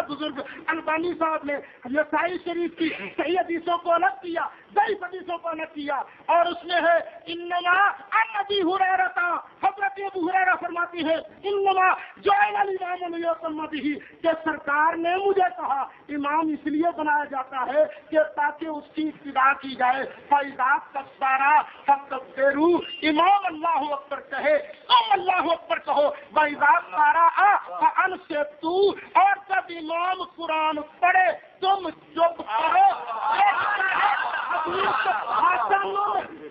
بزرگ البانی صاحب نے نسائی شریف کی صحیح حدیثوں کو الگ کیا، ضعیف حدیثوں کو الگ کیا، اور اس میں ہے انما عن ابی ہریرہ، حضرت ابو ہریرہ فرماتی ہے انما جعل الامام لیؤتم بہ، کہ سرکار نے مجھے کہا امام اس لیے بنایا جاتا ہے کہ تاکہ اس کی اتباع کی جائے۔ فَإِذَا كَبَّرَ فَكَبِّرُوا، امام اللہ اکبر کہے تم اللہ اکبر کہو۔ وَإِذَا قَرَأَ فَأَنصِتُوا، اور جب امام قرآن پڑھے تم چپ کرو۔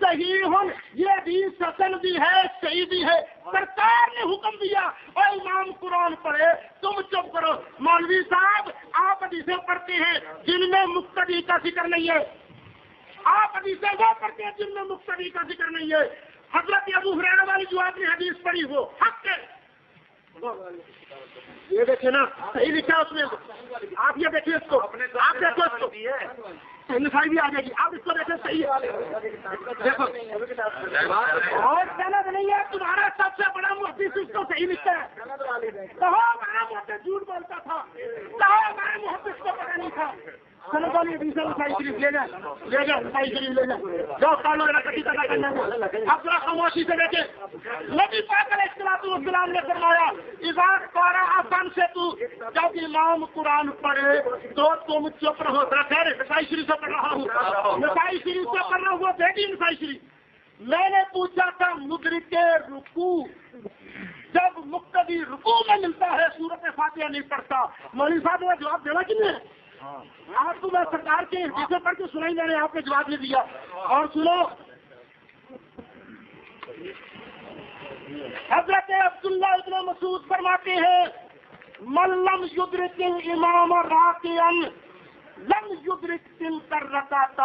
صحیح، یہ حدیث حسن بھی ہے، صحیح بھی ہے۔ سرکار نے حکم دیا اور امام قرآن پڑھے تم چپ کرو۔ مولوی صاحب آپ حدیثیں پڑھتے ہیں جن میں مقتدی کا ذکر نہیں ہے، آپ حدیثیں وہ پڑھتے ہیں جن میں مقتدی کا ذکر نہیں ہے۔ حضرت ابو ہریرہ والی جو آپ نے حدیث پڑھی وہ حق ہے، یہ دیکھیں نا صحیح لکھا اس میں، آپ یہ دیکھیں اس کو، آپ دیکھو اس کو، نسائی بھی آ جائے گی، آپ اس کو دیکھیں صحیح ہے، دیکھو اور سند نہیں ہے، تمہارا سب سے بڑا محدث اس کو صحیح لکھتا ہے۔ کہو ہمارا محدث جھوٹ بولتا تھا، کہو ہمارے محدث کو پتہ نہیں تھا۔ سند والی حدیث نسائی شریف لے جائیں، لے جائیں نسائی شریف لے جائیں، جو کالوں کا کٹی پیدا کرنا ہے۔ اب ذرا خاموشی سے دیکھیں، نبی پاک علیہ السلام نے فرمایا اذا قرأ فانصتوا، جب امام قرآن پڑھے تو تم چپ رہو۔ ذرا خیر نسائی شریف سے پڑھ رہا ہوں، نسائی شریف سے پڑھ رہا ہوں، بیٹی نسائی شریف۔ میں نے پوچھا تھا مدرک رکوع، جب مقتدی رکوع میں ملتا ہے سورۃ فاتحہ نہیں پڑھتا، مولوی صاحب نے جواب دینا کہ نہیں؟ آپ کو میں سرکار کے حدیثیں پڑھ کے سنائی، میں نے آپ نے جواب نہیں دیا۔ اور سنو، حضرت عبداللہ ابن مسعود فرماتے ہیں من لم یدرک الامام راکعا لم یدرک تلک الرکعۃ،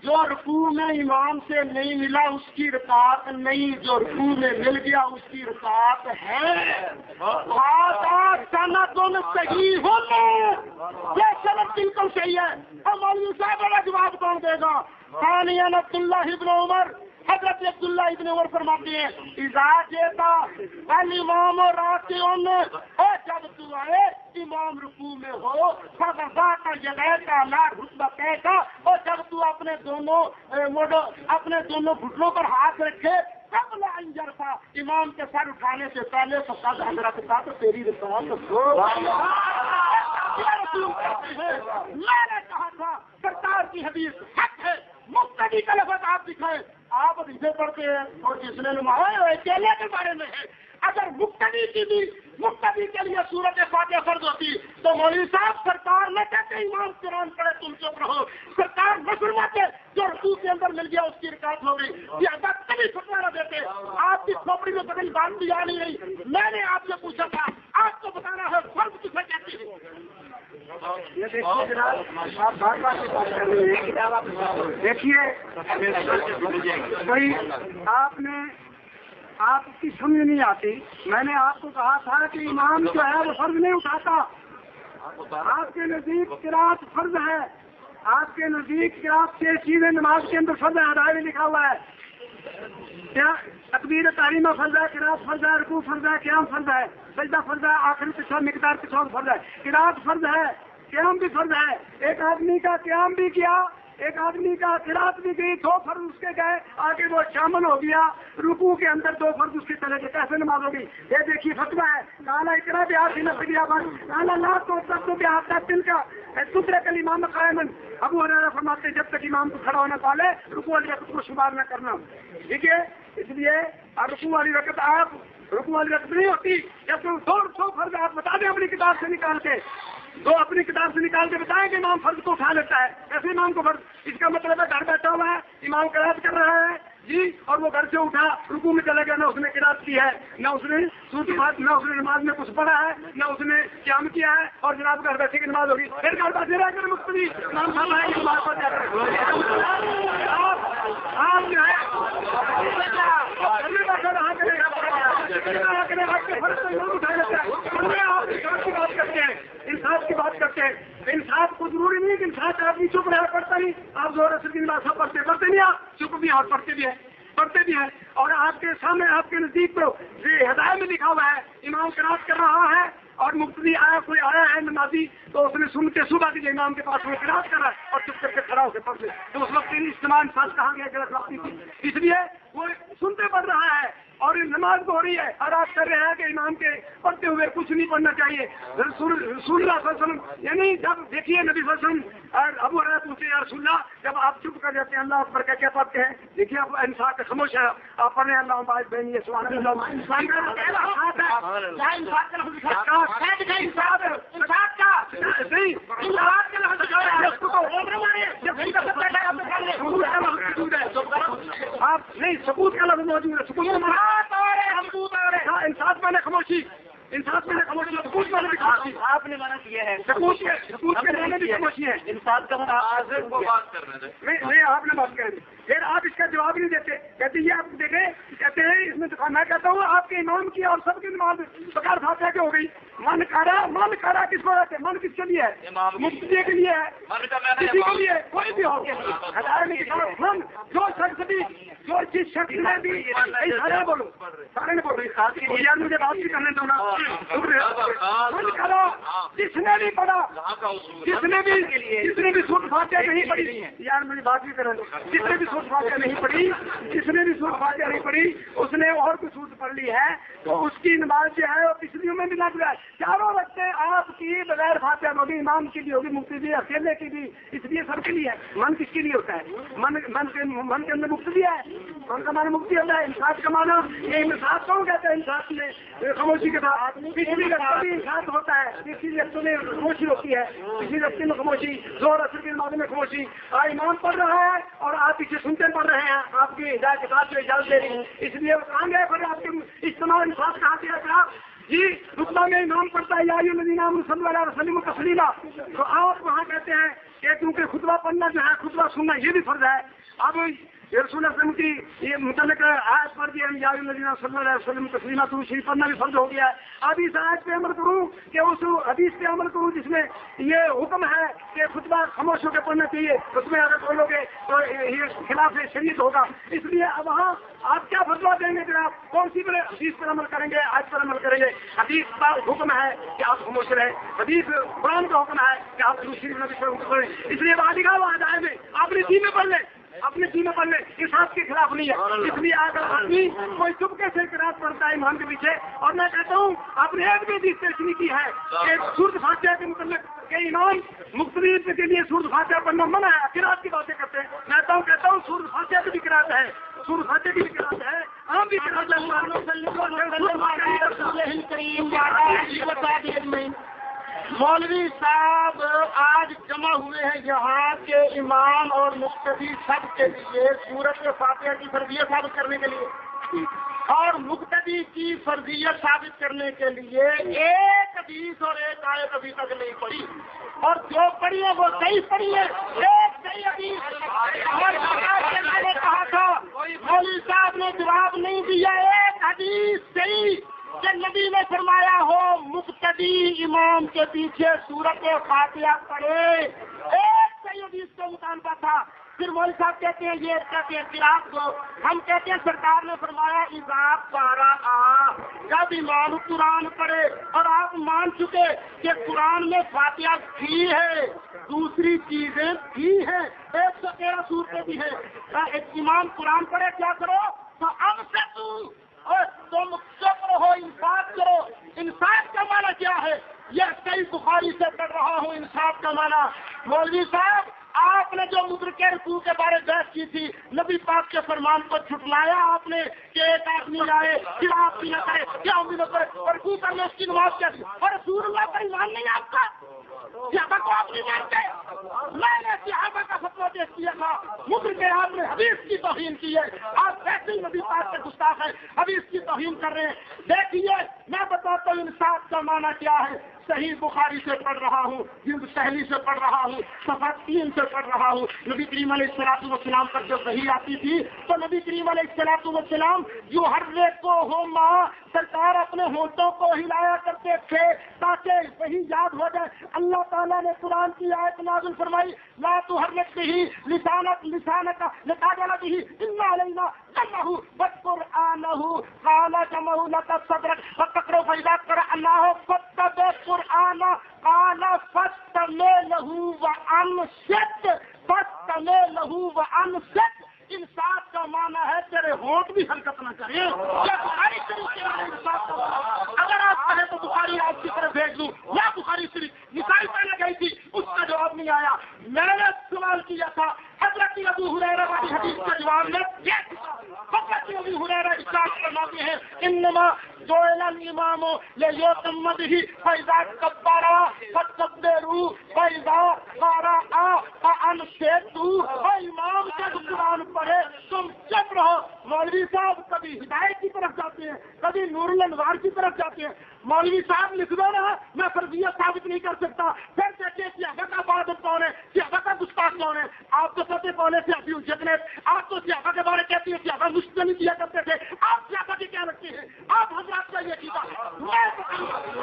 جو رکوع میں امام سے نہیں ملا اس کی رکعت نہیں، جو رکوع میں مل گیا اس کی رکعت ہے۔ هذا سند صحیح، یہ سند بالکل صحیح ہے۔ اور مولوی صاحب کا جواب کون دے گا؟ ثانیاً عبداللہ ابن عمر، حضرت عبداللہ ابن عمر فرماتے ہیں اذا جیتا الامام راکع، اور جب تو آئے امام رکوع میں ہو، فَغَضَاءَ يَدَيْكَ عَلَىٰ رُكْبَتَيْكَ، اور جب تو اپنے دونوں گھٹنوں پر ہاتھ رکھے قبل ان یرفع، امام کے سر اٹھانے سے پہلے فقد ادرکتا، تو تیری رکعت ہو۔ میں نے کہا تھا سرکار کی حدیث حق ہے، مقتدی کا لفظ آپ دکھائیں، آپ حدیثیں پڑھتے ہیں اور جس نے نمایا چیلے کے بارے میں ہے۔ اگر مقتدی کے لیے سورۃ فاتحہ فرض ہوتی تو مولوی صاحب سرکار نہ کہتے امام قرآن پڑھے تم چپ رہو، سرکار نہ فرماتے جو رکوع کے اندر مل گیا اس کی رکعت ہو گئی، یہ ادب کبھی فتویٰ نہ دیتے۔ آپ کی کھوپڑی میں کبھی بات بھی آ نہیں رہی، میں نے آپ سے پوچھا تھا، آپ کو بتانا ہے فرض کسے کہتے ہیں۔ دیکھیے بھائی، آپ کی سمجھ نہیں آتی، میں نے آپ کو کہا تھا کہ امام جو ہے وہ فرض نہیں اٹھاتا، آپ کے نزدیک قرات فرض ہے، آپ کے نزدیک قرات سے چیزیں نماز کے اندر فرض ہے، ادائیگی لکھا ہوا ہے، کیا تکبیر تحریمہ فرض ہے، قرات فرض ہے، رکوع فرض ہے، قیام فرض ہے، سجدہ فرض ہے، آخری پچھوڑ مقدار پچھوڑ فرض ہے، قرات فرض ہے، قیام بھی فرض ہے۔ ایک آدمی کا قیام بھی کیا، ایک آدمی کا قرات بھی گئی، دو فرض اس کے گئے، آگے وہ شامل ہو گیا، رکوع کے اندر دو فرض اس کے چلے گئے، کیسے نماز ہوگی؟ یہ دیکھیے فتویٰ ہے، کالا اقرا بہار کی نفسیہ بن کالا لا تو سب تو بہار کا دل کا دوسرے کل امام قائمن، ابو ہریرہ فرماتے جب تک امام کو کھڑا ہونا پالے رکوع والی رکعت کو شمار نہ کرنا، ٹھیک ہے؟ اس لیے رکوع والی رکعت آپ رکوع والی رکعت نہیں ہوتی، جب دو فرض آپ بتا دیں اپنی کتاب سے نکال کے، اپنی کتاب سے نکال کے بتائیں کہ امام فرض کو اٹھا لیتا ہے، ایسے امام کو فرض، اس کا مطلب ہے گھر بیٹھا ہوا ہے، امام قرات کر رہا ہے جی، اور وہ گھر سے اٹھا رکوع میں چلا گیا، نہ اس نے قرات کی ہے، نہ اس نے سورۃ فاتحہ، نہ اس نے نماز میں کچھ پڑھا ہے، نہ اس نے قیام کیا ہے، اور جناب گھر بیٹھے کی نماز ہوگی، پھر گھر بیٹھے رہ کر مقتدی امام صاحب آئے گی نماز پڑھ جا کر آپ جو ہے انصاف کی بات کرتے ہیں، انصاف کو ضروری نہیں کہ انصاف آدمی چپ رہا پڑھتا نہیں، آپ زور اثر کی نماز سب پڑھتے نہیں، آپ چپ بھی اور پڑھتے بھی ہیں، اور آپ کے سامنے آپ کے نزدیک تو یہ ہدایت میں لکھا ہوا ہے امام قرات کر رہا ہے اور مقتدی آیا کوئی آیا ہے نمازی تو اس نے سن کے صبح کی امام کے پاس وہ قرات کرا اور چپ کر کے کھڑا ہو کے پڑھ لے تو اس وقت اجتماع ساتھ کہا گیا کہ وقتی تھی، اس لیے وہ سنتے پڑھ رہا ہے اور نماز کو ہو رہی ہے اور آپ کر رہے ہیں کہ امام کے پڑھتے ہوئے کچھ نہیں پڑھنا چاہیے۔ رسول اللہ صلی اللہ علیہ وسلم یعنی جب دیکھیے نبی صلی اللہ علیہ وسلم اور ابو ہریرہ پوچھے یا رسول اللہ جب آپ چپ کر جاتے ہیں اللہ اکبر کا کیا پڑھتے ہیں؟ دیکھیے آپ انسان کا خاموش ہے، آپ پڑھ رہے ہیں اللہ باعث بہن یہ سبحان اللہ انسان کا آپ نہیں ثبوت کا لفظ موجود ہے، ثبوت انصاف میں نے خاموشی انصاف میں نے خاموشی ثبوت میں نے بھی خاموشی آپ نے منع کیا ہے ثبوت کے لینے بھی خاموشی ہے انصاف کا نہیں آپ نے بات کہہ دی پھر آپ اس کا جواب نہیں دیتے کہتے یہ آپ دیکھیں کہتے ہیں اس میں میں کہتا ہوں آپ کے امام کی اور سب کی نماز بغیر فاتحہ کے ہو گئی من کھڑا کس کو رہتے من کس کے لیے ہے؟ مقتدی کے لیے ہے، کسی کے لیے کوئی بھی ہو من جو شخص بھی جو جس شخص نے بھی سارے بولو سارے نے بولو یار مجھے بات بھی کرنے دو نا من کھڑا جس نے بھی پڑھا جس نے بھی سورۃ فاتحہ نہیں پڑھی یار مجھے بات بھی کرنے دو جس نے بھی سورۃ فاتحہ نہیں پڑھی جس نے بھی سورۃ فاتحہ نہیں پڑھی اس نے اور کوئی سورت پڑھ لی ہے تو اس کی نماز جو ہے وہ پچھلیوں میں بھی لگ رہا ہے چاروں رکھتے آپ کی بغیر فاتحہ ہوگی امام کی بھی ہوگی مقتدی اکیلے کی بھی اس لیے سب کے لیے ہے من کس کے لیے ہوتا ہے من کے اندر مقتدی ہے من کا معنی مقتدی ہوتا ہے انصاف کا معنی یہ انصاف کون کہتے ہیں انصاف میں خاموشی کے ساتھ پچھلی رقطہ بھی انصاف ہوتا ہے پچھلی رقطوں میں خاموشی ہوتی ہے پچھلی رقطے میں خاموشی زور اثر کی نماز میں خاموشی امام پڑھ رہا ہے اور آپ پیچھے سنتے پڑھ رہے ہیں آپ کی ہدایت کے ساتھ جو اجازت دے رہی ہے اس لیے کہاں گئے پھر آپ کے اجتماع انصاف کہاں دیا کہ آپ جی خطبہ میں امام پڑھتا ہے یا الذین آمنوا صلوا علیہ وسلم تسلیما تو آپ وہاں کہتے ہیں کہ کیونکہ خطبہ پڑھنا جو ہے خطبہ سننا یہ بھی فرض ہے اب رسول اللہ وسلم کی یہ متعلق آیت پڑھ دی یا الذین صلی اللہ علیہ وسلم تسلیما تو شریف پڑھنا بھی فرض ہو گیا ہے اب اس آیت پہ عمل کروں کہ اس حدیث پہ عمل کروں جس میں یہ حکم ہے کہ خطبہ خاموش ہو کے پڑھنا چاہیے اس میں اگر بولو گے تو یہ خلاف شریعت ہوگا اس لیے اب وہاں آپ کیا فتویٰ دیں گے جناب کون سی حدیث پر عمل کریں گے آیت پر عمل کریں گے حدیث کا حکم ہے کہ آپ خاموش رہیں حدیث قرآن کا حکم ہے کہ آپ دوسری نبی پر حکم کریں اس لیے بات دکھا وہاں جائیں گے آپ نے جی میں پڑھ لیں اپنے سینے پڑھ لیں انصاف کے خلاف نہیں ہے اس لیے اگر آدمی کوئی چپکے سے قرات پڑھتا ہے امام کے پیچھے اور میں کہتا ہوں آپ نے ایک بھی حدیث پیش نہیں کی ہے کہ سورۃ فاتحہ کے متعلق کہ امام مقتدی کے لیے سورۃ فاتحہ پڑھنا منع ہے قرات کی باتیں کرتے ہیں میں کہتا ہوں سورۃ فاتحہ کی بھی قرات ہے سورۃ فاتحہ کی بھی قرات ہے ہم بھی قرات ہے مولوی صاحب آج جمع ہوئے ہیں یہاں کے امام اور مقتدی سب کے لیے سورۃ فاتحہ کی فرضیت ثابت کرنے کے لیے اور مقتدی کی فرضیت ثابت کرنے کے لیے ایک حدیث اور ایک آیت ابھی تک نہیں پڑھی اور جو پڑھی ہے وہ صحیح پڑھی ہے ایک صحیح حدیث اور میں نے کہا تھا مولوی صاحب نے جواب نہیں دیا ایک حدیث صحیح کہ نبی نے فرمایا ہو مقتدی امام کے پیچھے سورۃ فاتحہ پڑھے ایک صحیح حدیث کا مطالبہ تھا پھر مولوی صاحب کہتے ہیں یہ کہتے ہیں قرات کو ہم کہتے ہیں سرکار نے فرمایا اذا قرأ جب امام قرآن پڑھے اور آپ مان چکے کہ قرآن میں فاتحہ بھی ہے دوسری چیزیں بھی ہیں 113 صورتیں بھی ہیں امام قرآن پڑھے کیا کرو تو اب سے تم چپ رہو انصاف کرو انصاف کا معنی کیا ہے یہ کئی بخاری سے پڑھ رہا ہوں انصاف کا معنی مولوی صاحب آپ نے جو مدرک رکوع کے بارے بحث کی تھی نبی پاک کے فرمان کو چھٹلایا آپ نے کہ ایک آدمی آئے پھر آپ بھی نہ کرے کیا بھی نہ کرے رکوع کرنے اس کی نماز کیا تھی اور رسول اللہ پر ایمان نہیں آپ کا صحابہ کو آپ نہیں مانتے میں نے صحابہ کا فتویٰ پیش کیا تھا مدرک آپ نے حدیث کی توہین کی ہے آپ ویسے ہی نبی پاک کے گستاخ ہیں حدیث کی توہین کر رہے ہیں دیکھیے میں بتاتا ہوں انصاف کا معنی کیا ہے صحیح بخاری سے پڑھ رہا ہوں جلد سہلی سے پڑھ رہا ہوں صفحہ 3 سے پڑھ رہا ہوں نبی کریم علیہ الصلوۃ والسلام پر جب وحی آتی تھی تو نبی کریم علیہ الصلوۃ والسلام جو ہر ایک کو ہو ماں سرکار اپنے ہونٹوں کو ہلایا کرتے تھے تاکہ وہی یاد ہو جائے اللہ تعالیٰ نے قرآن کی آیت نازل فرمائی لا تحرک به لسانک لتعجل به ان علینا جمعہ وقرآنہ قال جمعہ لك صدرك وتقرأ فإذا قرأناه اتبع قرآن قال فاستمع له وانصت فاستمع له وانصت. انصاف کا معنی ہے تیرے ہونٹ بھی حرکت نہ کریں. بخاری شریف کے بارے میں انصاف کا معنی. اگر آپ کہیں تو بخاری آپ کی طرف بھیج دوں یا بخاری شریف. نسائی پہلے گئی تھی, اس کا جواب نہیں آیا. میں نے سوال کیا تھا حضرت ابو ہریرہ والی حدیث کے جواب میں حضرت ابو ہریرہ ارشاد فرماتے ہیں انما جعل الامام لیؤتم به فاذا کبر فکبروا فاذا قرأ فانصتوا. امام جب قرآن پڑھے تم چپ رہو. مولوی صاحب کبھی ہدایت کی طرف جاتے ہیں, کبھی نور الانوار کی طرف جاتے ہیں. مولوی صاحب لکھ دو نا, میں فرضیت ثابت نہیں کر سکتا. پھر دیکھیں صحابہ کا بہادر کون ہے, صحابہ کا گستاخ کون ہے. آپ تو پتے کون ہے صحابی حجت نے. آپ تو صحابہ کے بارے کہتی ہیں صحابہ مشتمل کیا کرتے تھے. آپ صحابہ کی کیا رکھتے ہیں. آپ حضرات کا یہ کیتا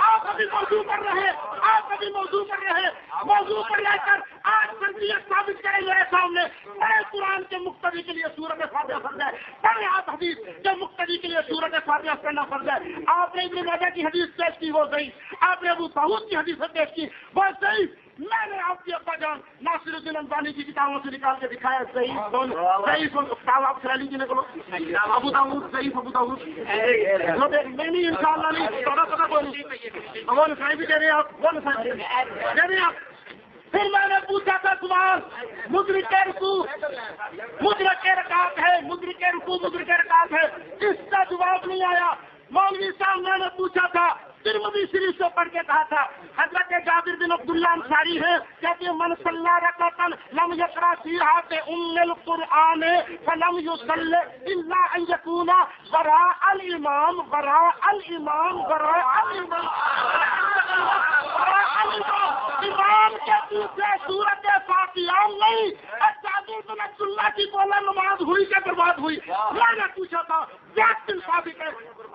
آپ ابھی موضوع کر رہے, آپ ابھی موضوع کر رہے, موضوع پر لے کر آج فرضیت ثابت کریں میرے سامنے. بڑے قرآن کے مقتدی کے لیے سورت فاتحہ فرض ہے, بڑے آپ حدیث کے مقتدی کے لیے سورت فاتحہ کرنا فرض ہے. آپ نے ابن ماجہ کی حدیث پیش کی وہ صحیح, آپ نے ابو داؤد کی حدیث پیش کی وہ صحیح. میں نے آپ کے ابا جان ناصر الدین البانی کی کتابوں سے نکال کے دکھایا صحیح سن کتاب آپ سے لیجیے نا. ابو داؤد صحیح ابو داؤد میں نہیں ان شاء اللہ نہیں پتا کوئی نہیں. وہ نسائی بھی دے رہے آپ, وہ نسائی دے رہے آپ. پھر میں نے پوچھا تھا سوال مدرک رکوع مدرک رکعت ہے, مدرک رکوع مدرک رکعت ہے, اس کا جواب نہیں آیا. مولوی صاحب میں نے پوچھا تھا ترمذی شریف سے پڑھ کے کہا تھا حضرت جابر بن عبداللہ انصاری ہے کہتے ہیں من صلی رکعتا لم یقرأ فیہا بأم القرآن فلم یصلی الا ان یکون وراء الامام وراء الامام وراء الامام امام کے پیچھے سورت فاتحہ نہیں. جابر بن عبداللہ کی بولا نماز ہوئی کہ برباد ہوئی. میں نے پوچھا تھا وقت ثابت ہے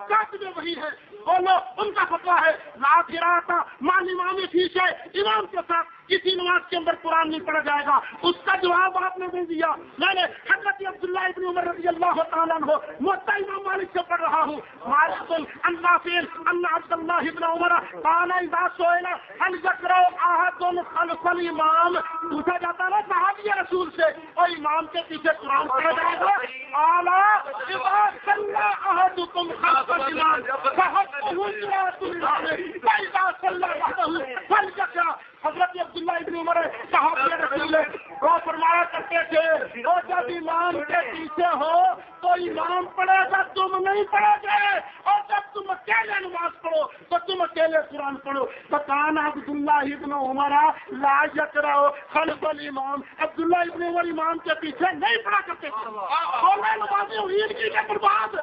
کاتب وہی ہے, بولو ان کا فتویٰ ہے لا قراءۃ مع الامام فی شیء, امام کے ساتھ کسی نماز کے اندر قرآن نہیں پڑھا جائے گا. اس کا جواب آپ نے نہیں دیا. میں نے حضرت عبداللہ ابن عمر رضی اللہ تعالیٰ عنہ موطا امام مالک سے پڑھ رہا ہوں. مالک عن نافع ان عبد اللہ ابن عمر قال اذا سئل هل يقرأ احد خلف الامام, پوچھا جاتا نا صحابی رسول سے اور امام کے پیچھے قرآن پڑھا جائے گا. اعلیٰ اذا صلى احدكم خلف الامام فحقه قراءة الامام فاذا صلى وحده فليقرأ. حضرت عبداللہ ابن عمر صحابی رسول وہ فرمایا کرتے تھے وہ جب امام کے پیچھے ہو تو امام پڑھے گا تم نہیں پڑھو گے, اور جب تم اکیلے نماز پڑھو تو تم اکیلے قرآن پڑھو. فکان عبداللہ ابن عمر لا یقرأ خلف الامام, عبداللہ ابن عمر امام کے پیچھے نہیں پڑھا کرتے تھے. نمازیں عید کی برباد